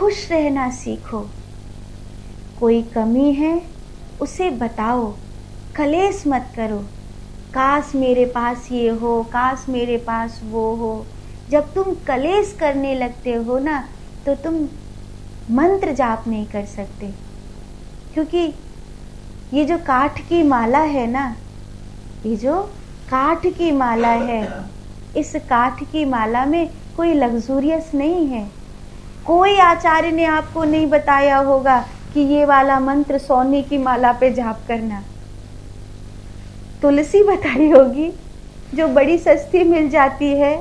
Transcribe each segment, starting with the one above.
खुश रहना सीखो। कोई कमी है उसे बताओ, कलेश मत करो। काश मेरे पास ये हो, काश मेरे पास वो हो। जब तुम कलेश करने लगते हो ना, तो तुम मंत्र जाप नहीं कर सकते, क्योंकि ये जो काठ की माला है ना, ये जो काठ की माला है, इस काठ की माला में कोई लग्जूरियस नहीं है। कोई आचार्य ने आपको नहीं बताया होगा कि ये वाला मंत्र सोने की माला पे जाप करना। तुलसी बताई होगी जो बड़ी सस्ती मिल जाती है,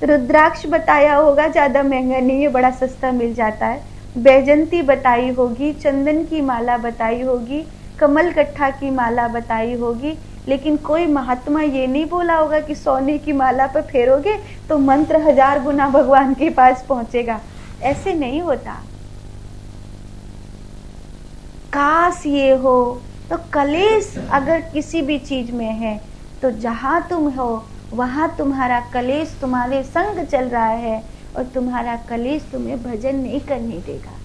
रुद्राक्ष बताया होगा, ज्यादा महंगा नहीं है, बड़ा सस्ता मिल जाता है, बैजंती बताई होगी, चंदन की माला बताई होगी, कमल कट्ठा की माला बताई होगी, लेकिन कोई महात्मा ये नहीं बोला होगा कि सोने की माला पे फेरोगे तो मंत्र 1000 गुना भगवान के पास पहुंचेगा। ऐसे नहीं होता। काश ये हो। तो कलेश अगर किसी भी चीज में है, तो जहां तुम हो वहां तुम्हारा कलेश तुम्हारे संग चल रहा है, और तुम्हारा कलेश तुम्हें भजन नहीं करने देगा।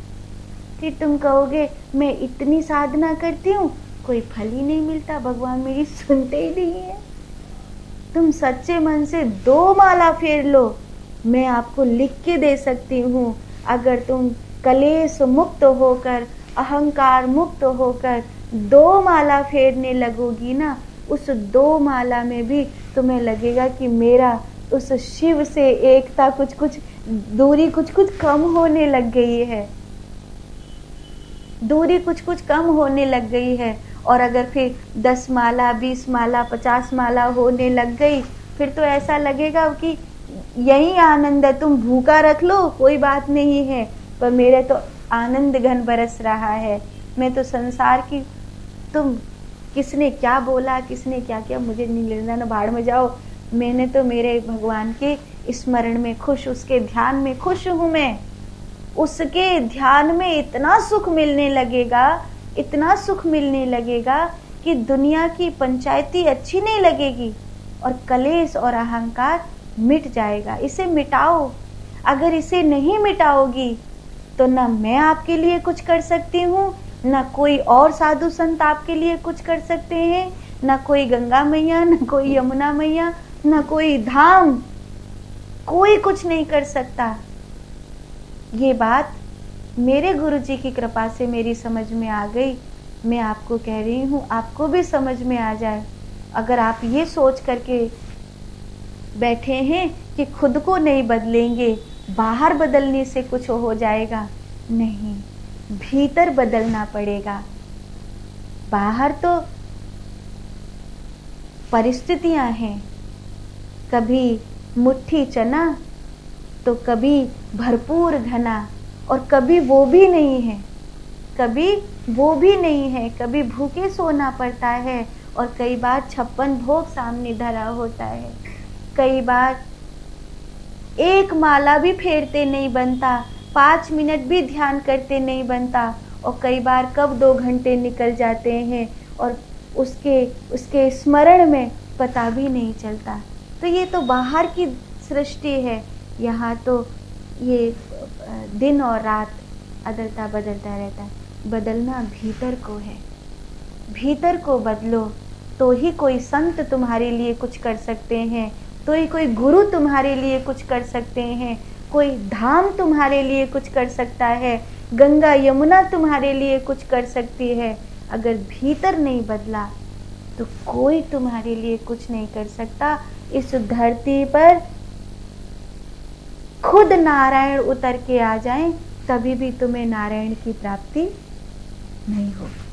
फिर तुम कहोगे मैं इतनी साधना करती हूँ, कोई फल ही नहीं मिलता, भगवान मेरी सुनते ही नहीं है। तुम सच्चे मन से 2 माला फेर लो, मैं आपको लिख के दे सकती हूँ। अगर तुम कलेश मुक्त होकर, अहंकार मुक्त होकर 2 माला फेरने लगोगी ना, उस 2 माला में भी तुम्हें लगेगा कि मेरा उस शिव से एकता कुछ दूरी कुछ कम होने लग गई है, दूरी कुछ कम होने लग गई है। और अगर फिर 10 माला 20 माला 50 माला होने लग गई, फिर तो ऐसा लगेगा कि यही आनंद है, तुम भूखा रख लो कोई बात नहीं है, पर मेरे तो आनंद घन बरस रहा है। मैं तो संसार की, तुम किसने क्या बोला, किसने क्या किया, मुझे नहीं लेना, ना भाड़ में जाओ। मैंने तो मेरे भगवान के स्मरण में खुश, उसके ध्यान में खुश हूं मैं। उसके ध्यान में इतना सुख मिलने लगेगा, इतना सुख मिलने लगेगा कि दुनिया की पंचायती अच्छी नहीं लगेगी, और कलेश और अहंकार मिट जाएगा। इसे मिटाओ। अगर इसे नहीं मिटाओगी तो ना मैं आपके लिए कुछ कर सकती हूँ, ना कोई और साधु संत आपके लिए कुछ कर सकते हैं, ना कोई गंगा मैया, ना कोई यमुना मैया, ना कोई धाम, कोई कुछ नहीं कर सकता। ये बात मेरे गुरुजी की कृपा से मेरी समझ में आ गई। मैं आपको कह रही हूँ, आपको भी समझ में आ जाए। अगर आप ये सोच करके बैठे हैं कि खुद को नहीं बदलेंगे, बाहर बदलने से कुछ हो जाएगा, नहीं, भीतर बदलना पड़ेगा। बाहर तो परिस्थितियां हैं, कभी मुट्ठी चना तो कभी भरपूर घना, और कभी वो भी नहीं है, कभी वो भी नहीं है, कभी भूखे सोना पड़ता है, और कई बार 56 भोग सामने धरा होता है। कई बार एक माला भी फेरते नहीं बनता, 5 मिनट भी ध्यान करते नहीं बनता, और कई बार कब 2 घंटे निकल जाते हैं और उसके स्मरण में पता भी नहीं चलता। तो ये तो बाहर की सृष्टि है। यहाँ तो ये दिन और रात अदलता बदलता रहता है। बदलना भीतर को है। भीतर को बदलो तो ही कोई संत तुम्हारे लिए कुछ कर सकते हैं, तो ही कोई गुरु तुम्हारे लिए कुछ कर सकते हैं, कोई धाम तुम्हारे लिए कुछ कर सकता है, गंगा यमुना तुम्हारे लिए कुछ कर सकती है। अगर भीतर नहीं बदला तो कोई तुम्हारे लिए कुछ नहीं कर सकता। इस धरती पर खुद नारायण उतर के आ जाएं, तभी भी तुम्हें नारायण की प्राप्ति नहीं होगी।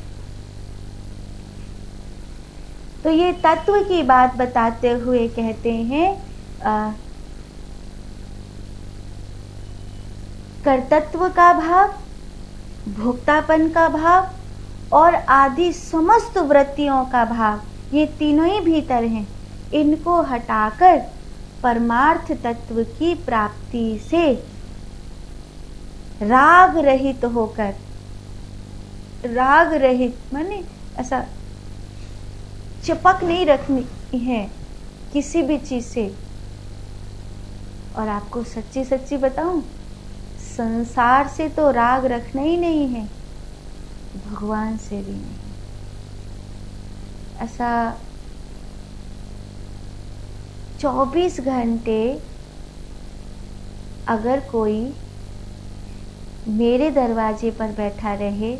तो ये तत्व की बात बताते हुए कहते हैं, कर्तृत्व का भाव, भोक्तापन का भाव और आदि समस्त वृत्तियों का भाव, ये तीनों ही भीतर हैं। इनको हटाकर परमार्थ तत्व की प्राप्ति से राग रहित होकर, राग रहित माने ऐसा चिपक नहीं रखनी है किसी भी चीज से। और आपको सच्ची सच्ची बताऊं, संसार से तो राग रखना ही नहीं है, भगवान से भी नहीं। ऐसा 24 घंटे अगर कोई मेरे दरवाजे पर बैठा रहे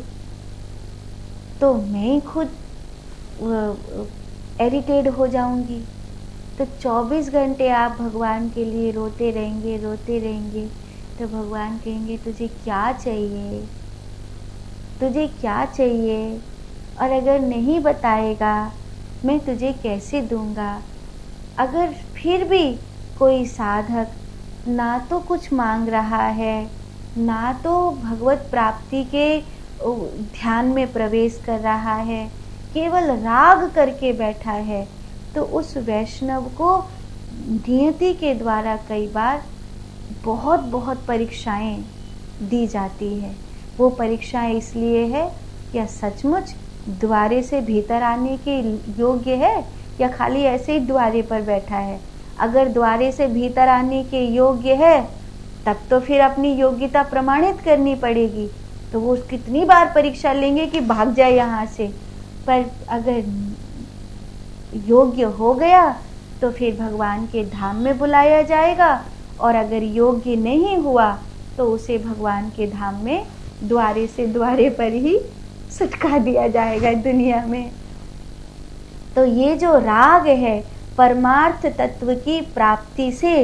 तो मैं खुद इरिटेट हो जाऊंगी। तो 24 घंटे आप भगवान के लिए रोते रहेंगे, तो भगवान कहेंगे तुझे क्या चाहिए, तुझे क्या चाहिए, और अगर नहीं बताएगा मैं तुझे कैसे दूंगा। अगर फिर भी कोई साधक ना तो कुछ मांग रहा है, ना तो भगवत प्राप्ति के ध्यान में प्रवेश कर रहा है, केवल राग करके बैठा है, तो उस वैष्णव को नियति के द्वारा कई बार बहुत बहुत परीक्षाएं दी जाती है। वो परीक्षाएं इसलिए है क्या सचमुच द्वारे से भीतर आने के योग्य है या खाली ऐसे ही द्वारे पर बैठा है। अगर द्वारे से भीतर आने के योग्य है तब तो फिर अपनी योग्यता प्रमाणित करनी पड़ेगी, तो वो कितनी बार परीक्षा लेंगे कि भाग जाए यहाँ से। पर अगर योग्य हो गया तो फिर भगवान के धाम में बुलाया जाएगा, और अगर योग्य नहीं हुआ तो उसे भगवान के धाम में द्वारे से द्वारे पर ही सुटका दिया जाएगा दुनिया में। तो ये जो राग है, परमार्थ तत्व की प्राप्ति से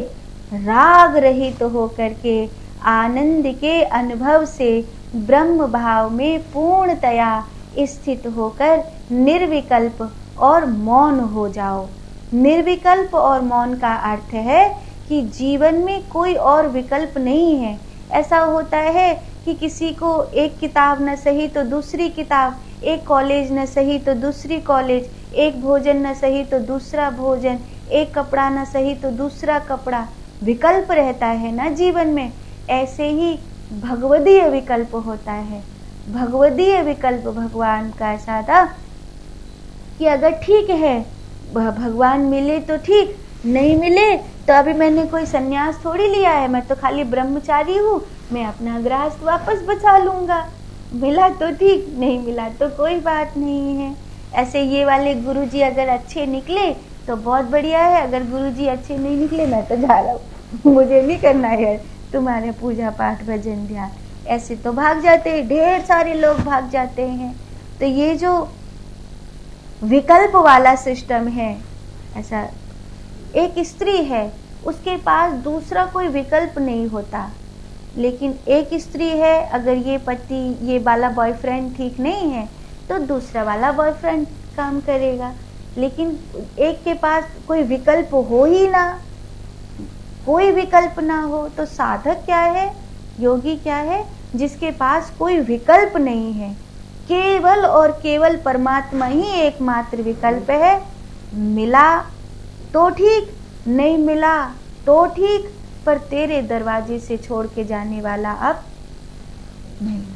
राग रहित तो होकर के आनंद के अनुभव से ब्रह्म भाव में पूर्णतया स्थित होकर निर्विकल्प और मौन हो जाओ। निर्विकल्प और मौन का अर्थ है कि जीवन में कोई और विकल्प नहीं है। ऐसा होता है कि किसी को एक किताब न सही तो दूसरी किताब, एक कॉलेज न सही तो दूसरी कॉलेज, एक भोजन न सही तो दूसरा भोजन, एक कपड़ा न सही तो दूसरा कपड़ा, विकल्प रहता है ना जीवन में। ऐसे ही भगवदीय विकल्प होता है। भगवदीय विकल्प भगवान का ऐसा था कि अगर ठीक है भगवान मिले तो ठीक, नहीं मिले तो अभी मैंने कोई सन्यास थोड़ी लिया है, मैं तो खाली ब्रह्मचारी हूँ, मैं अपना गृहस्थ वापस बचा लूँगा। मिला तो ठीक, नहीं मिला तो कोई बात नहीं है। ऐसे ये वाले गुरुजी अगर अच्छे निकले तो बहुत बढ़िया है, अगर गुरुजी अच्छे नहीं निकले मैं तो जा रहा हूँ, मुझे नहीं करना है तुम्हारे पूजा पाठ भजन ध्यान। ऐसे तो भाग जाते हैं, ढेर सारे लोग भाग जाते हैं। तो ये जो विकल्प वाला सिस्टम है, ऐसा एक स्त्री है उसके पास दूसरा कोई विकल्प नहीं होता, लेकिन एक स्त्री है अगर ये पति ये वाला बॉयफ्रेंड ठीक नहीं है तो दूसरा वाला बॉयफ्रेंड काम करेगा। लेकिन एक के पास कोई विकल्प हो ही ना, कोई विकल्प ना हो, तो साधक क्या है, योगी क्या है, जिसके पास कोई विकल्प नहीं है, केवल और केवल परमात्मा ही एकमात्र विकल्प है। मिला तो ठीक, नहीं मिला तो ठीक, पर तेरे दरवाजे से छोड़ के जाने वाला अब नहीं।